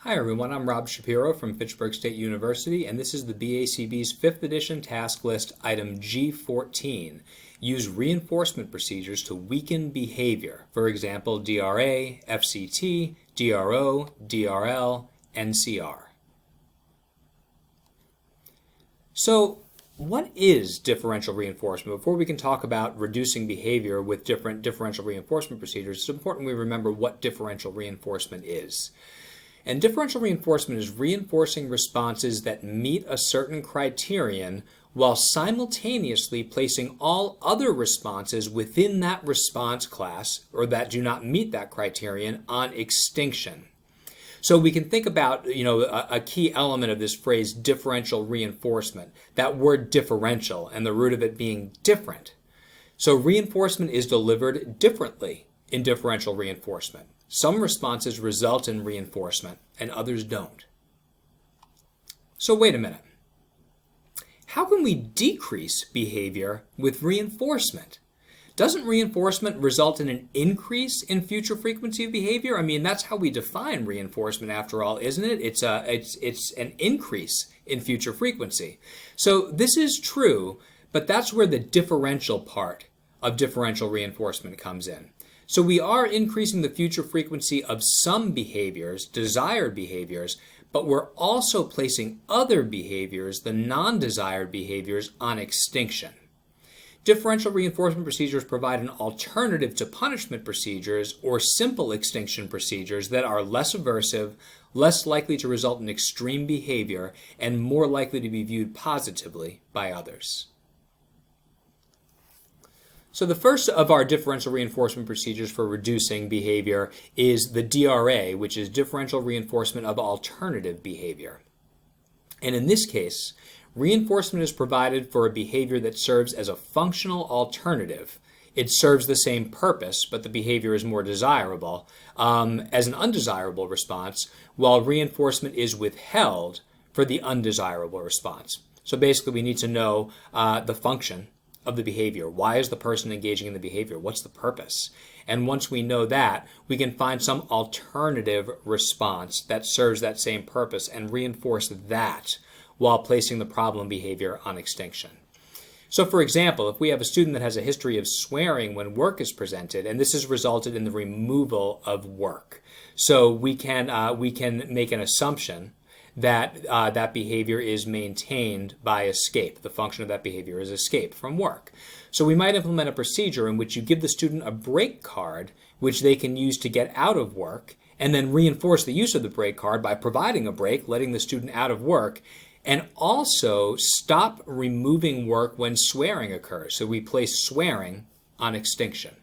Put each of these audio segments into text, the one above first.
Hi everyone, I'm Rob Shapiro from Fitchburg State University, and this is the BACB's 5th edition task list item G-14. Use reinforcement procedures to weaken behavior. For example, DRA, FCT, DRO, DRL, NCR. So, what is differential reinforcement? Before we can talk about reducing behavior with different differential reinforcement procedures, it's important we remember what differential reinforcement is. And differential reinforcement is reinforcing responses that meet a certain criterion while simultaneously placing all other responses within that response class or that do not meet that criterion on extinction. So we can think about, a key element of this phrase, differential reinforcement, that word differential and the root of it being different. So reinforcement is delivered differently in differential reinforcement. Some responses result in reinforcement and others don't. So wait a minute. How can we decrease behavior with reinforcement? Doesn't reinforcement result in an increase in future frequency of behavior? I mean, that's how we define reinforcement after all, isn't it? It's an increase in future frequency. So this is true, but that's where the differential part of differential reinforcement comes in. So we are increasing the future frequency of some behaviors, desired behaviors, but we're also placing other behaviors, the non-desired behaviors, on extinction. Differential reinforcement procedures provide an alternative to punishment procedures or simple extinction procedures that are less aversive, less likely to result in extreme behavior, and more likely to be viewed positively by others. So the first of our differential reinforcement procedures for reducing behavior is the DRA, which is differential reinforcement of alternative behavior. And in this case, reinforcement is provided for a behavior that serves as a functional alternative. It serves the same purpose, but the behavior is more desirable, as an undesirable response, while reinforcement is withheld for the undesirable response. So basically we need to know the function of the behavior. Why is the person engaging in the behavior? What's the purpose? And once we know that, we can find some alternative response that serves that same purpose and reinforce that while placing the problem behavior on extinction. So for example, if we have a student that has a history of swearing when work is presented, and this has resulted in the removal of work, so we can make an assumption that that behavior is maintained by escape. The function of that behavior is escape from work. So we might implement a procedure in which you give the student a break card which they can use to get out of work, and then reinforce the use of the break card by providing a break, letting the student out of work, and also stop removing work when swearing occurs. So we place swearing on extinction.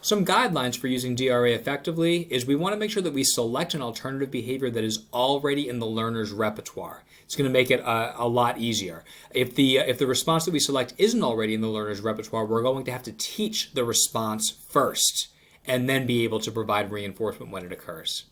Some guidelines for using DRA effectively is we want to make sure that we select an alternative behavior that is already in the learner's repertoire. It's going to make it a lot easier. If the response that we select isn't already in the learner's repertoire, we're going to have to teach the response first and then be able to provide reinforcement when it occurs.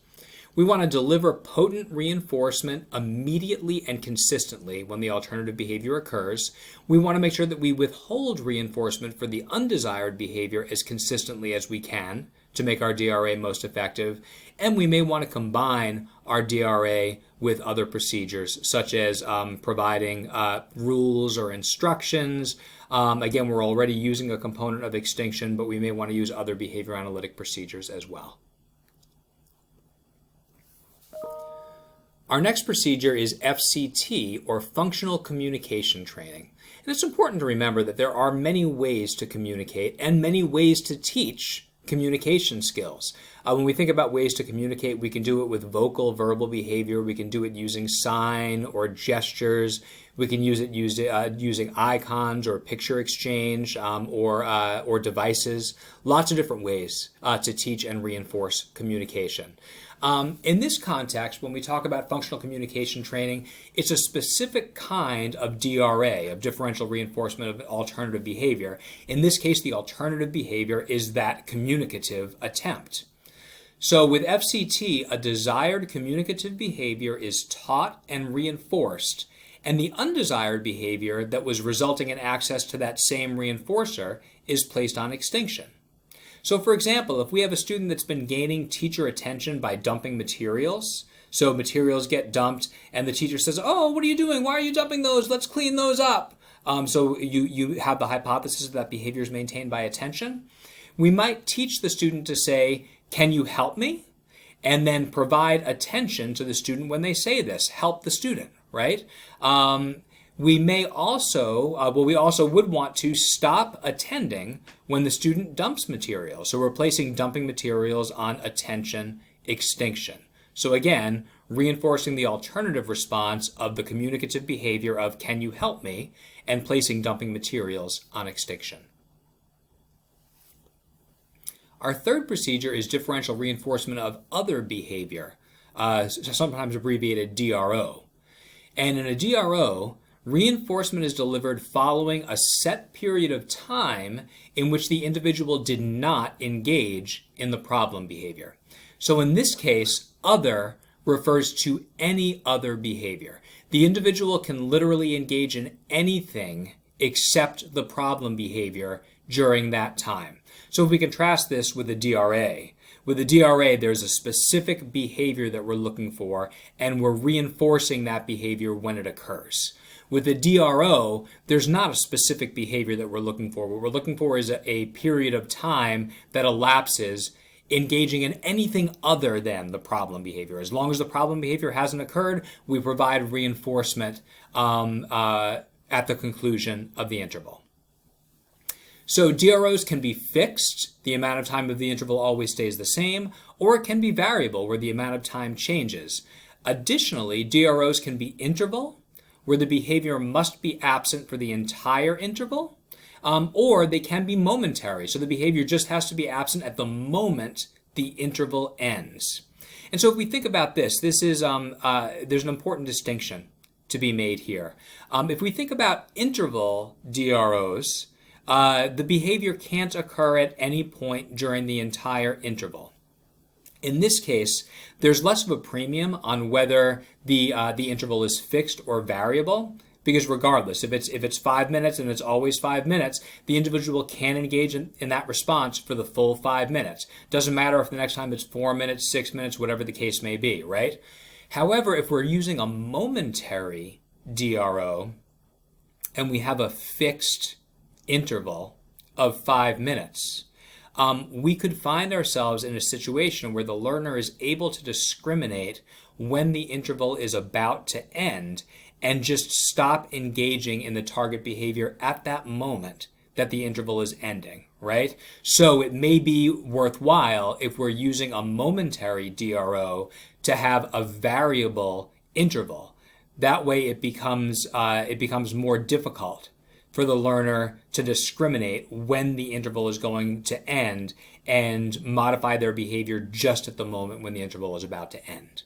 We want to deliver potent reinforcement immediately and consistently when the alternative behavior occurs. We want to make sure that we withhold reinforcement for the undesired behavior as consistently as we can to make our DRA most effective. And we may want to combine our DRA with other procedures, such as providing rules or instructions. Again, we're already using a component of extinction, but we may want to use other behavior analytic procedures as well. Our next procedure is FCT, or Functional Communication Training. And it's important to remember that there are many ways to communicate and many ways to teach communication skills. When we think about ways to communicate, we can do it with vocal, verbal behavior. We can do it using sign or gestures. We can use it using icons or picture exchange or devices. Lots of different ways to teach and reinforce communication. In this context, when we talk about functional communication training, it's a specific kind of DRA, of differential reinforcement of alternative behavior. In this case, the alternative behavior is that communicative attempt. So with FCT, a desired communicative behavior is taught and reinforced, and the undesired behavior that was resulting in access to that same reinforcer is placed on extinction. So for example, if we have a student that's been gaining teacher attention by dumping materials, so materials get dumped and the teacher says, oh, what are you doing? Why are you dumping those? Let's clean those up. So you have the hypothesis that behavior is maintained by attention. We might teach the student to say, can you help me? And then provide attention to the student when they say this. Help the student, right? We may also, we also would want to stop attending when the student dumps material. So we're placing dumping materials on attention extinction. So again, reinforcing the alternative response of the communicative behavior of can you help me, and placing dumping materials on extinction. Our third procedure is differential reinforcement of other behavior, sometimes abbreviated DRO. And in a DRO, reinforcement is delivered following a set period of time in which the individual did not engage in the problem behavior. So in this case, other refers to any other behavior. The individual can literally engage in anything except the problem behavior during that time. So if we contrast this with a DRA, with a DRA, there's a specific behavior that we're looking for, and we're reinforcing that behavior when it occurs. With a DRO, there's not a specific behavior that we're looking for. What we're looking for is a period of time that elapses engaging in anything other than the problem behavior. As long as the problem behavior hasn't occurred, we provide reinforcement at the conclusion of the interval. So DROs can be fixed, the amount of time of the interval always stays the same, or it can be variable, where the amount of time changes. Additionally, DROs can be interval, where the behavior must be absent for the entire interval, or they can be momentary, so the behavior just has to be absent at the moment the interval ends. And so if we think about this, there's an important distinction to be made here. If we think about interval DROs, the behavior can't occur at any point during the entire interval. In this case, there's less of a premium on whether the interval is fixed or variable, because regardless, if it's 5 minutes and it's always 5 minutes, the individual can engage in that response for the full 5 minutes. Doesn't matter if the next time it's 4 minutes, 6 minutes, whatever the case may be, right? However, if we're using a momentary DRO and we have a fixed interval of 5 minutes, we could find ourselves in a situation where the learner is able to discriminate when the interval is about to end and just stop engaging in the target behavior at that moment that the interval is ending, right? So it may be worthwhile, if we're using a momentary DRO, to have a variable interval. That way it becomes more difficult for the learner to discriminate when the interval is going to end and modify their behavior just at the moment when the interval is about to end.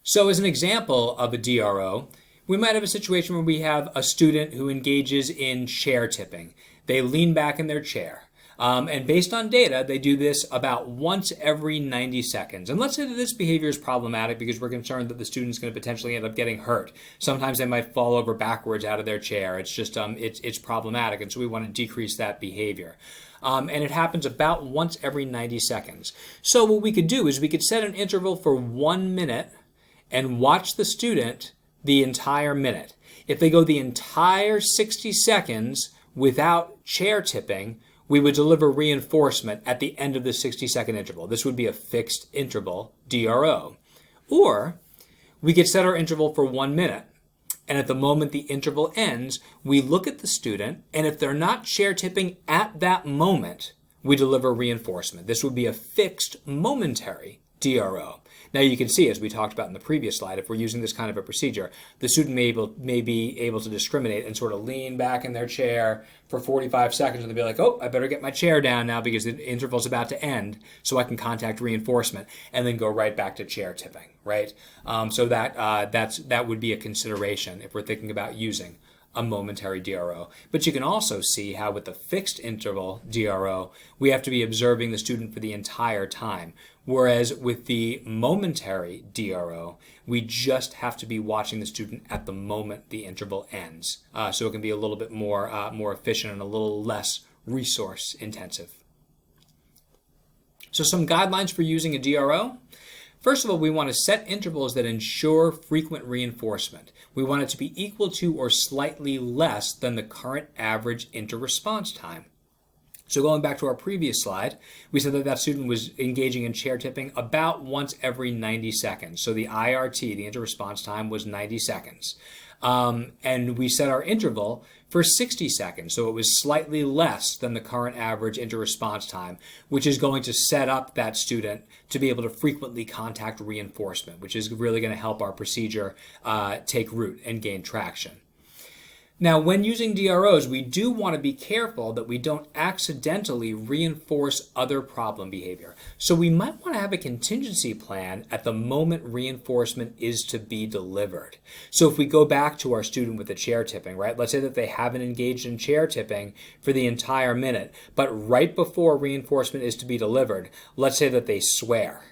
So as an example of a DRO, we might have a situation where we have a student who engages in chair tipping. They lean back in their chair. And based on data, they do this about once every 90 seconds. And let's say that this behavior is problematic because we're concerned that the student's going to potentially end up getting hurt. Sometimes they might fall over backwards out of their chair. It's just, it's problematic, and so we want to decrease that behavior. And it happens about once every 90 seconds. So what we could do is we could set an interval for 1 minute and watch the student the entire minute. If they go the entire 60 seconds without chair tipping, we would deliver reinforcement at the end of the 60-second interval. This would be a fixed interval DRO. Or we could set our interval for 1 minute, and at the moment the interval ends, we look at the student, and if they're not chair tipping at that moment, we deliver reinforcement. This would be a fixed momentary DRO. Now you can see, as we talked about in the previous slide, if we're using this kind of a procedure, the student may be able to discriminate and sort of lean back in their chair for 45 seconds and they'll be like, oh, I better get my chair down now because the interval's about to end so I can contact reinforcement, and then go right back to chair tipping, right? So that would be a consideration if we're thinking about using a momentary DRO. But you can also see how with the fixed interval DRO, we have to be observing the student for the entire time. Whereas with the momentary DRO, we just have to be watching the student at the moment the interval ends. So it can be a little bit more efficient and a little less resource intensive. So some guidelines for using a DRO. First of all, we want to set intervals that ensure frequent reinforcement. We want it to be equal to or slightly less than the current average inter-response time. So going back to our previous slide, we said that student was engaging in chair tipping about once every 90 seconds. So the IRT, the inter-response time, was 90 seconds. And we set our interval for 60 seconds. So it was slightly less than the current average inter-response time, which is going to set up that student to be able to frequently contact reinforcement, which is really going to help our procedure take root and gain traction. Now, when using DROs, we do want to be careful that we don't accidentally reinforce other problem behavior. So we might want to have a contingency plan at the moment reinforcement is to be delivered. So if we go back to our student with the chair tipping, right? Let's say that they haven't engaged in chair tipping for the entire minute, but right before reinforcement is to be delivered, let's say that they swear.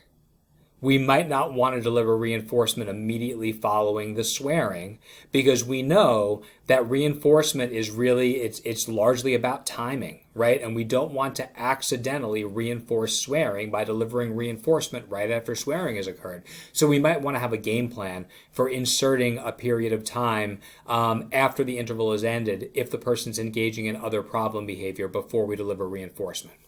We might not want to deliver reinforcement immediately following the swearing because we know that reinforcement is really, it's largely about timing, right? And we don't want to accidentally reinforce swearing by delivering reinforcement right after swearing has occurred. So we might want to have a game plan for inserting a period of time after the interval is ended if the person's engaging in other problem behavior before we deliver reinforcement.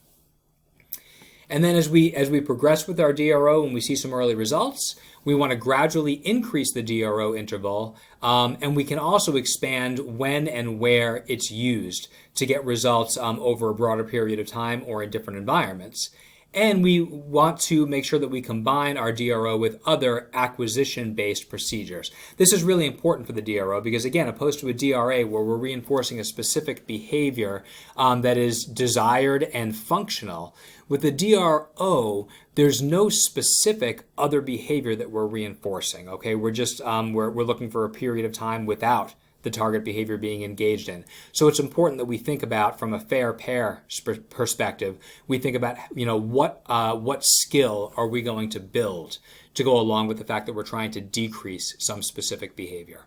And then as we progress with our DRO and we see some early results, we want to gradually increase the DRO interval, and we can also expand when and where it's used to get results over a broader period of time or in different environments. And we want to make sure that we combine our DRO with other acquisition-based procedures. This is really important for the DRO because, again, opposed to a DRA where we're reinforcing a specific behavior that is desired and functional, with the DRO, there's no specific other behavior that we're reinforcing. Okay, we're just we're looking for a period of time without the target behavior being engaged in. So it's important that we think about, from a fair pair perspective, we think about, what skill are we going to build to go along with the fact that we're trying to decrease some specific behavior.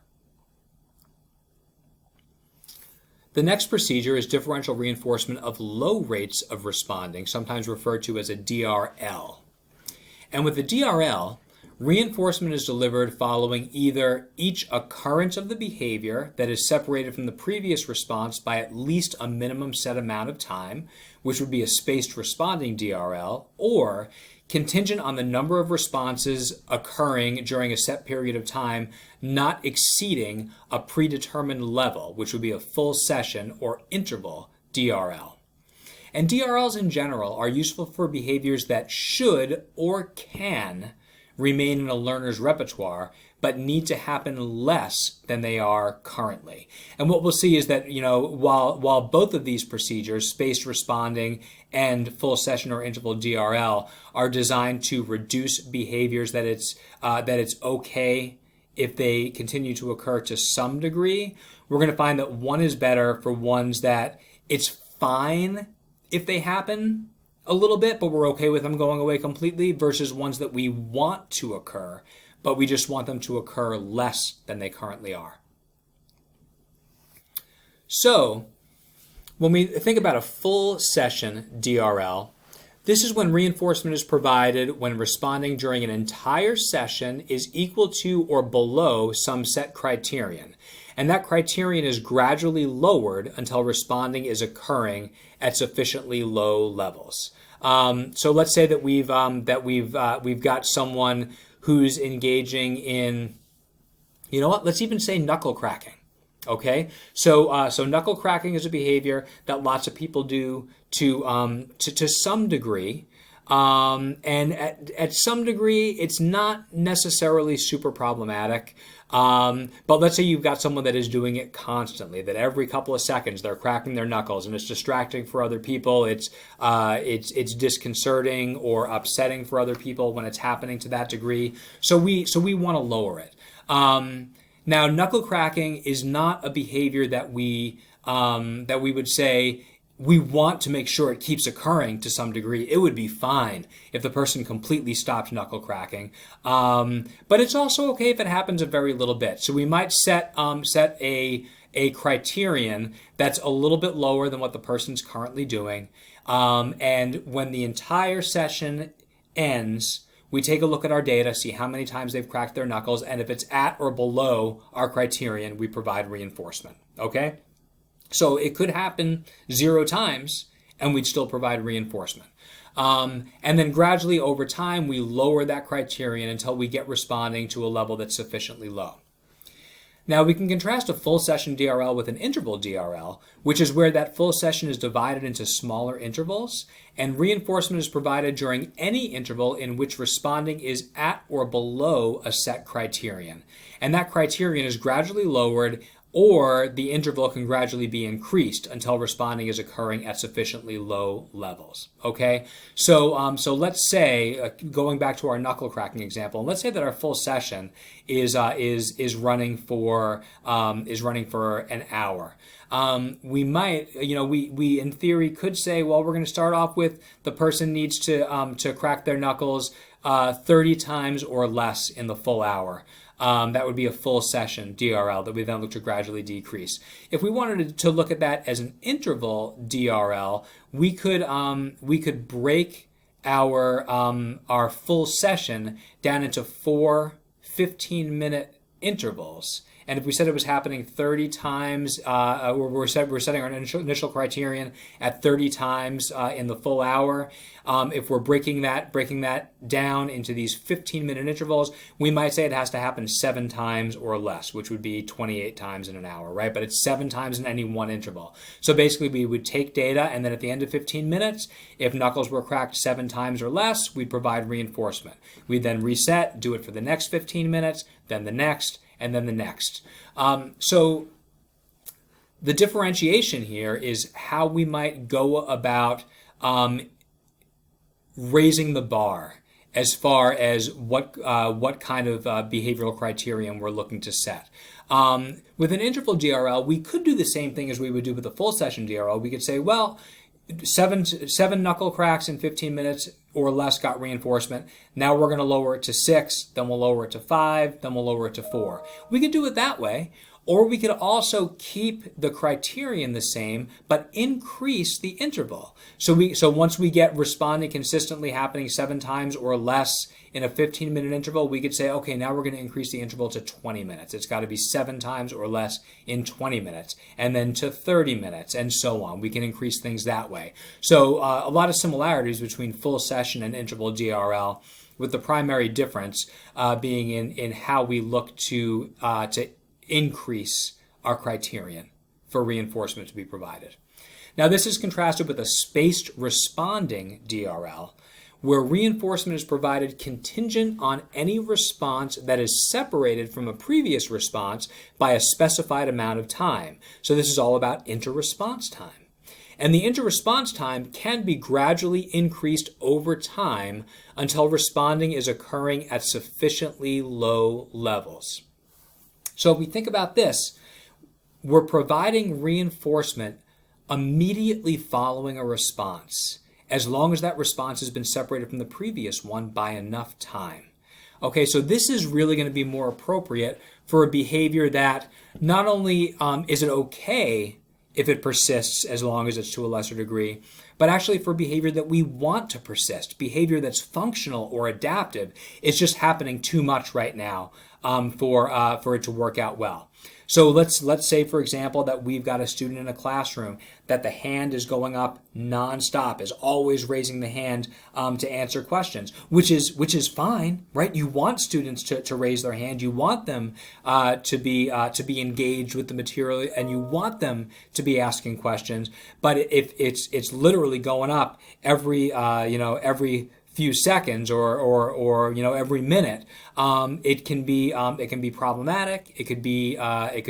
The next procedure is differential reinforcement of low rates of responding, sometimes referred to as a DRL. And with the DRL, reinforcement is delivered following either each occurrence of the behavior that is separated from the previous response by at least a minimum set amount of time, which would be a spaced responding DRL, or contingent on the number of responses occurring during a set period of time not exceeding a predetermined level, which would be a full session or interval DRL. And DRLs in general are useful for behaviors that should or can remain in a learner's repertoire, but need to happen less than they are currently. And what we'll see is that, while both of these procedures, spaced responding and full session or interval DRL, are designed to reduce behaviors that it's okay if they continue to occur to some degree, we're going to find that one is better for ones that it's fine if they happen a little bit, but we're okay with them going away completely, versus ones that we want to occur, but we just want them to occur less than they currently are. So when we think about a full session DRL, this is when reinforcement is provided when responding during an entire session is equal to or below some set criterion. And that criterion is gradually lowered until responding is occurring at sufficiently low levels. So let's say that we've got someone who's engaging in, let's even say knuckle cracking. Okay, so knuckle cracking is a behavior that lots of people do to some degree, and at some degree it's not necessarily super problematic. But let's say you've got someone that is doing it constantly, that every couple of seconds they're cracking their knuckles, and it's distracting for other people. It's disconcerting or upsetting for other people when it's happening to that degree. So we want to lower it. Now, knuckle cracking is not a behavior that we would say we want to make sure it keeps occurring to some degree. It would be fine if the person completely stopped knuckle cracking, but it's also okay if it happens a very little bit. So we might set a criterion that's a little bit lower than what the person's currently doing, and when the entire session ends, we take a look at our data, see how many times they've cracked their knuckles, and if it's at or below our criterion, we provide reinforcement. Okay? So it could happen 0 times, and we'd still provide reinforcement. And then gradually over time, we lower that criterion until we get responding to a level that's sufficiently low. Now we can contrast a full session DRL with an interval DRL, which is where that full session is divided into smaller intervals, and reinforcement is provided during any interval in which responding is at or below a set criterion. And that criterion is gradually lowered, or the interval can gradually be increased until responding is occurring at sufficiently low levels. Okay, so let's say, going back to our knuckle cracking example, let's say that our full session is running for an hour. We might, we in theory could say, well, we're going to start off with the person needs to crack their knuckles 30 times or less in the full hour. That would be a full session DRL that we then look to gradually decrease. If we wanted to look at that as an interval DRL, we could break our full session down into 4 15-minute intervals. And if we said it was happening 30 times, we're setting our initial criterion at 30 times in the full hour. If we're breaking that down into these 15-minute intervals, we might say it has to happen 7 times or less, which would be 28 times in an hour, right? But it's 7 times in any one interval. So basically, we would take data, and then at the end of 15 minutes, if knuckles were cracked 7 times or less, we'd provide reinforcement. We'd then reset, do it for the next 15 minutes, then the next, and then the next. So the differentiation here is how we might go about raising the bar as far as what kind of behavioral criterion we're looking to set. With an interval DRL, we could do the same thing as we would do with a full session DRL. We could say, well, seven knuckle cracks in 15 minutes or less got reinforcement. Now we're going to lower it to 6, then we'll lower it to 5, then we'll lower it to 4. We could do it that way, or we could also keep the criterion the same, but increase the interval. So once we get responding consistently happening 7 times or less in a 15-minute interval, we could say, okay, now we're going to increase the interval to 20 minutes. It's got to be 7 times or less in 20 minutes, and then to 30 minutes, and so on. We can increase things that way. So a lot of similarities between full session and interval DRL, with the primary difference being in how we look to increase our criterion for reinforcement to be provided. Now, this is contrasted with a spaced responding DRL, where reinforcement is provided contingent on any response that is separated from a previous response by a specified amount of time. So this is all about inter-response time. And the inter-response time can be gradually increased over time until responding is occurring at sufficiently low levels. So if we think about this, we're providing reinforcement immediately following a response, as long as that response has been separated from the previous one by enough time. Okay, so this is really going to be more appropriate for a behavior that not only is it okay if it persists as long as it's to a lesser degree, but actually for behavior that we want to persist, behavior that's functional or adaptive. It's just happening too much right now for it to work out well. So let's say, for example, that we've got a student in a classroom that the hand is going up nonstop, is always raising the hand to answer questions, which is fine, right? You want students to raise their hand, you want them to be engaged with the material, and you want them to be asking questions. But if it's literally going up every few seconds or every minute, it can be problematic. It could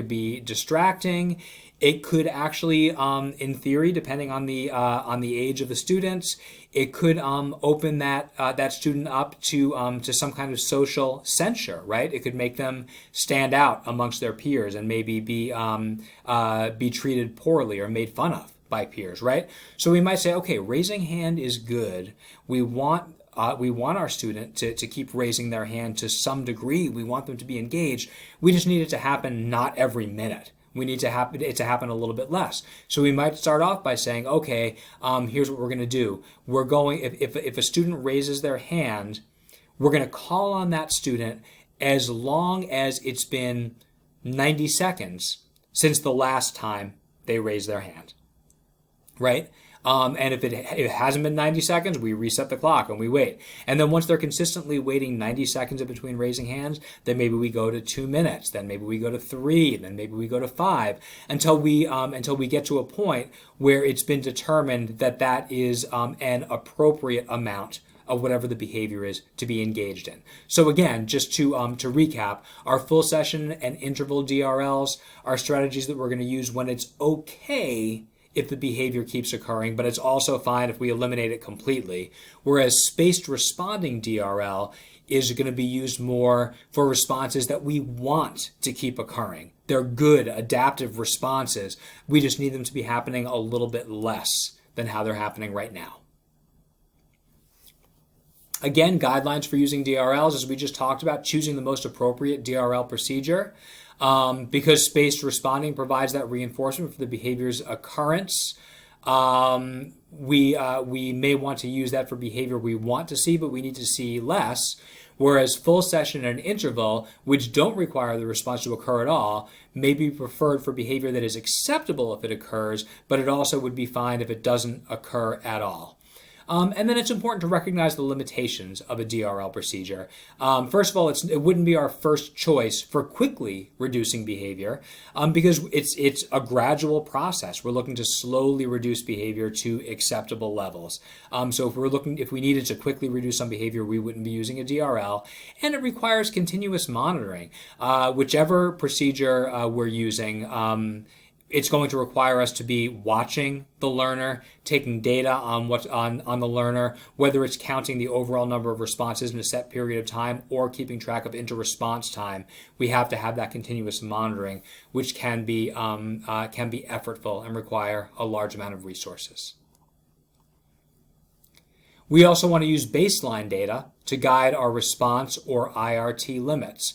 be distracting. It could actually, in theory, depending on the age of the students, it could open that student up to some kind of social censure, right? It could make them stand out amongst their peers and maybe be treated poorly or made fun of by peers, right? So we might say, okay, raising hand is good. We want our student to keep raising their hand to some degree. We want them to be engaged. We just need it to happen not every minute. We need it to happen a little bit less. So we might start off by saying, okay, here's what we're going to do. We're going, if a student raises their hand, we're going to call on that student as long as it's been 90 seconds since the last time they raised their hand, right? And if it hasn't been 90 seconds, we reset the clock and we wait. And then once they're consistently waiting 90 seconds in between raising hands, then maybe we go to 2 minutes, then maybe we go to 3, then maybe we go to 5, until we get to a point where it's been determined that that is an appropriate amount of whatever the behavior is to be engaged in. So again, just to recap, our full session and interval DRLs are strategies that we're going to use when it's okay if the behavior keeps occurring, but it's also fine if we eliminate it completely. Whereas spaced responding DRL is going to be used more for responses that we want to keep occurring. They're good, adaptive responses. We just need them to be happening a little bit less than how they're happening right now. Again, guidelines for using DRLs, as we just talked about, choosing the most appropriate DRL procedure. Because spaced responding provides that reinforcement for the behavior's occurrence. We may want to use that for behavior we want to see, but we need to see less. Whereas full session and interval, which don't require the response to occur at all, may be preferred for behavior that is acceptable if it occurs, but it also would be fine if it doesn't occur at all. And then it's important to recognize the limitations of a DRL procedure. First of all, it wouldn't be our first choice for quickly reducing behavior because it's a gradual process. We're looking to slowly reduce behavior to acceptable levels. So if we needed to quickly reduce some behavior, we wouldn't be using a DRL. And it requires continuous monitoring. Whichever procedure we're using, it's going to require us to be watching the learner, taking data on the learner, whether it's counting the overall number of responses in a set period of time or keeping track of inter-response time. We have to have that continuous monitoring, which can be effortful and require a large amount of resources. We also want to use baseline data to guide our response or IRT limits.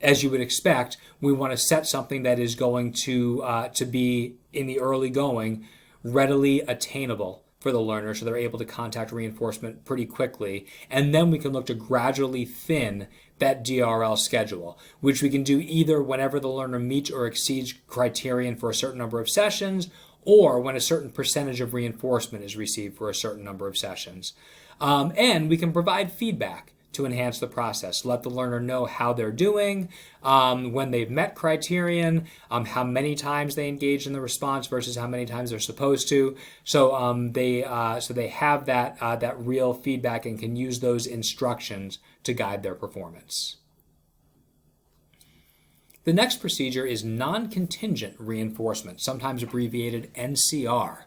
As you would expect, we want to set something that is going to be, in the early going, readily attainable for the learner so they're able to contact reinforcement pretty quickly. And then we can look to gradually thin that DRL schedule, which we can do either whenever the learner meets or exceeds criterion for a certain number of sessions, or when a certain percentage of reinforcement is received for a certain number of sessions. And we can provide feedback to enhance the process. Let the learner know how they're doing, when they've met criterion, how many times they engage in the response versus how many times they're supposed to. So they have that real feedback and can use those instructions to guide their performance. The next procedure is non-contingent reinforcement, sometimes abbreviated NCR.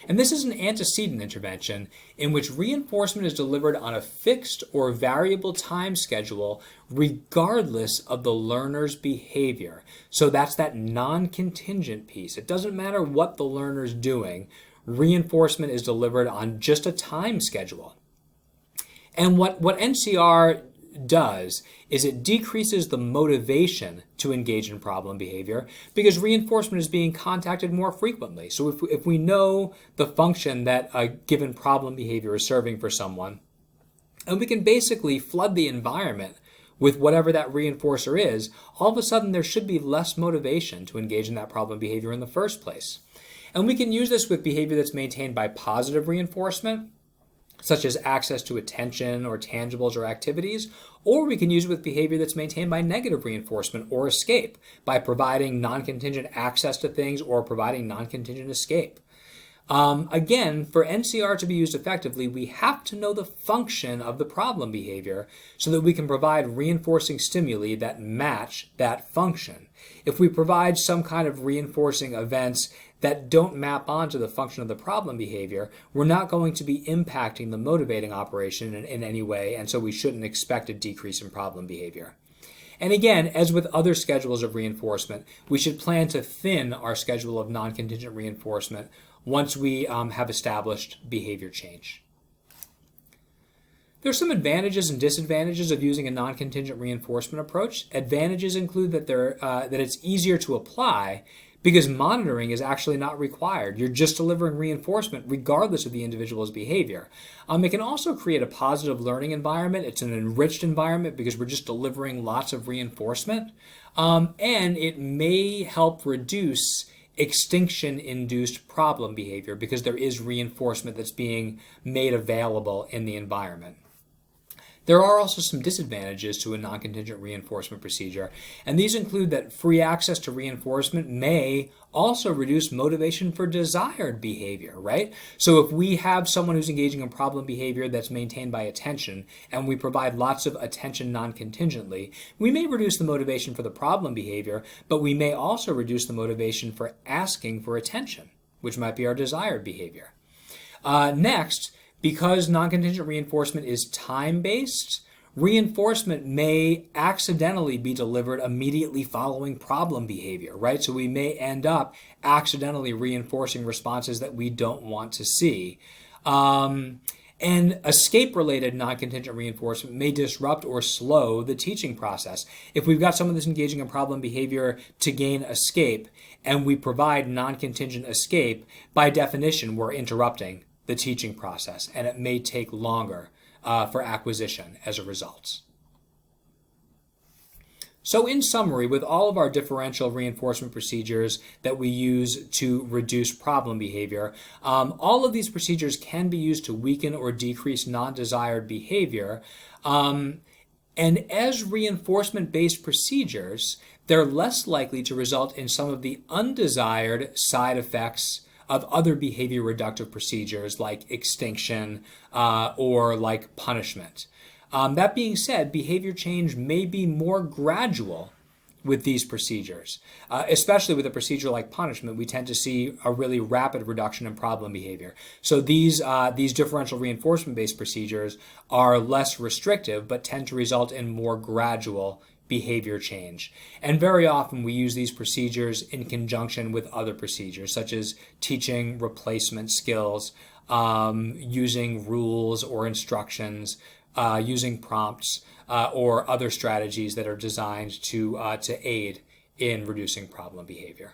And this is an antecedent intervention in which reinforcement is delivered on a fixed or variable time schedule regardless of the learner's behavior. So that's that non-contingent piece. It doesn't matter what the learner's doing. Reinforcement is delivered on just a time schedule. And what NCR does is it decreases the motivation to engage in problem behavior because reinforcement is being contacted more frequently. So if we know the function that a given problem behavior is serving for someone, and we can basically flood the environment with whatever that reinforcer is, all of a sudden there should be less motivation to engage in that problem behavior in the first place. And we can use this with behavior that's maintained by positive reinforcement, such as access to attention or tangibles or activities, or we can use it with behavior that's maintained by negative reinforcement or escape, by providing non-contingent access to things or providing non-contingent escape. Again, for NCR to be used effectively, we have to know the function of the problem behavior so that we can provide reinforcing stimuli that match that function. If we provide some kind of reinforcing events that don't map onto the function of the problem behavior, we're not going to be impacting the motivating operation in any way, and so we shouldn't expect a decrease in problem behavior. And again, as with other schedules of reinforcement, we should plan to thin our schedule of non-contingent reinforcement once we have established behavior change. There are some advantages and disadvantages of using a non-contingent reinforcement approach. Advantages include that it's easier to apply because monitoring is actually not required. You're just delivering reinforcement regardless of the individual's behavior. It can also create a positive learning environment. It's an enriched environment because we're just delivering lots of reinforcement. And it may help reduce extinction-induced problem behavior because there is reinforcement that's being made available in the environment. There are also some disadvantages to a non-contingent reinforcement procedure, and these include that free access to reinforcement may also reduce motivation for desired behavior, right? So if we have someone who's engaging in problem behavior that's maintained by attention, and we provide lots of attention non-contingently, we may reduce the motivation for the problem behavior, but we may also reduce the motivation for asking for attention, which might be our desired behavior. Next, because non-contingent reinforcement is time-based, reinforcement may accidentally be delivered immediately following problem behavior, right? So we may end up accidentally reinforcing responses that we don't want to see. And escape-related non-contingent reinforcement may disrupt or slow the teaching process. If we've got someone that's engaging in problem behavior to gain escape, and we provide non-contingent escape, by definition, we're interrupting the teaching process, and it may take longer for acquisition as a result. So in summary, with all of our differential reinforcement procedures that we use to reduce problem behavior, all of these procedures can be used to weaken or decrease non-desired behavior. And as reinforcement-based procedures, they're less likely to result in some of the undesired side effects of other behavior reductive procedures like extinction or like punishment. That being said, behavior change may be more gradual with these procedures. Especially with a procedure like punishment, we tend to see a really rapid reduction in problem behavior. So these differential reinforcement-based procedures are less restrictive but tend to result in more gradual behavior change. And very often we use these procedures in conjunction with other procedures, such as teaching replacement skills, using rules or instructions, using prompts, or other strategies that are designed to aid in reducing problem behavior.